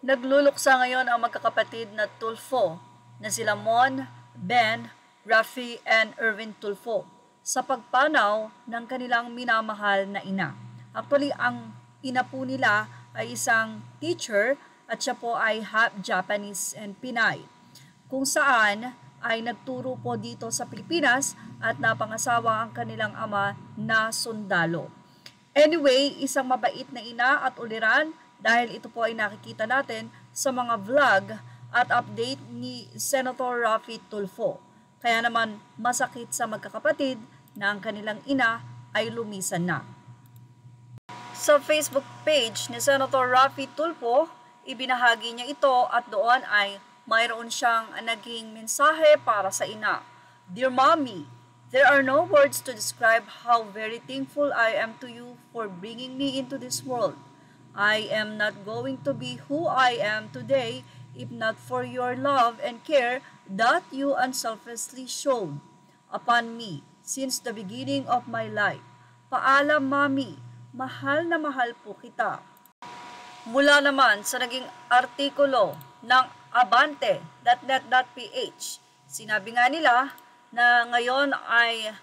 Nagluluksa ngayon ang magkakapatid na Tulfo na sila Mon, Ben, Rafi, and Erwin Tulfo sa pagpanaw ng kanilang minamahal na ina. Actually, ang ina po nila ay isang teacher at siya po ay half Japanese and Pinay, kung saan ay nagturo po dito sa Pilipinas at napangasawa ang kanilang ama na sundalo. Anyway, isang mabait na ina at uliran dahil ito po ay nakikita natin sa mga vlog at update ni Senator Rafi Tulfo. Kaya naman masakit sa magkakapatid na ang kanilang ina ay lumisan na. Sa Facebook page ni Senator Rafi Tulfo, ibinahagi niya ito at doon ay mayroon siyang naging mensahe para sa ina. Dear Mommy, there are no words to describe how very thankful I am to you for bringing me into this world. I am not going to be who I am today if not for your love and care that you unselfishly showed upon me since the beginning of my life. Paalam, Mommy. Mahal na mahal po kita. Mula naman sa naging artikulo ng Abante.net.ph, sinabi nga nila na ngayon ay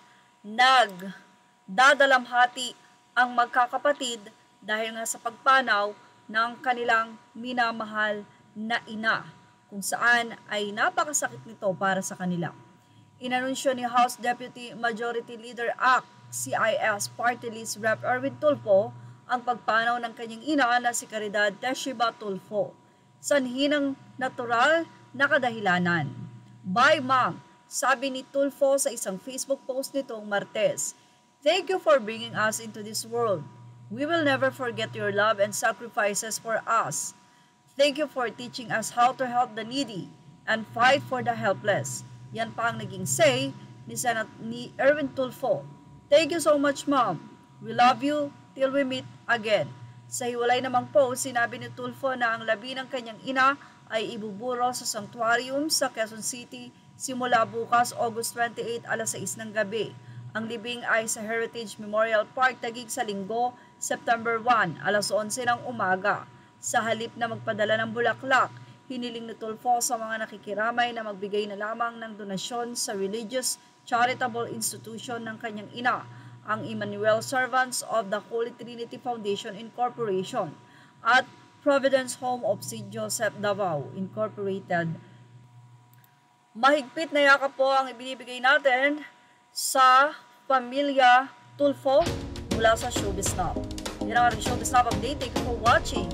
nagdadalamhati ang magkakapatid dahil nga sa pagpanaw ng kanilang minamahal na ina, kung saan ay napakasakit nito para sa kanila. Inanunsyo ni House Deputy Majority Leader ACT CIS Party List Rep. Erwin Tulfo ang pagpanaw ng kanyang ina na si Caridad Teshiba Tulfo, sanhi ng natural na kadahilanan. Bye, Mom, sabi ni Tulfo sa isang Facebook post nitong Martes. Thank you for bringing us into this world. We will never forget your love and sacrifices for us. Thank you for teaching us how to help the needy and fight for the helpless. Yan pa ang naging say ni Erwin Tulfo. Thank you so much, Mom. We love you till we meet again. Sa hiwalay namang post, sinabi ni Tulfo na ang labi ng kanyang ina ay ibuburo sa sanctuarium sa Quezon City simula bukas August 28 alas 6 ng gabi. Ang libing ay sa Heritage Memorial Park, Taguig sa Linggo, September 1, alas 11 ng umaga. Sa halip na magpadala ng bulaklak, hiniling ni Tulfo sa mga nakikiramay na magbigay na lamang ng donasyon sa religious charitable institution ng kanyang ina, ang Emmanuel Servants of the Holy Trinity Foundation Incorporation at Providence Home of St. Joseph Davao Incorporated. Mahigpit na yakap po ang ibinibigay natin sa pamilya Tulfo mula sa Showbiz Now. Yan ang ating Showbiz Now update. Thank you for watching.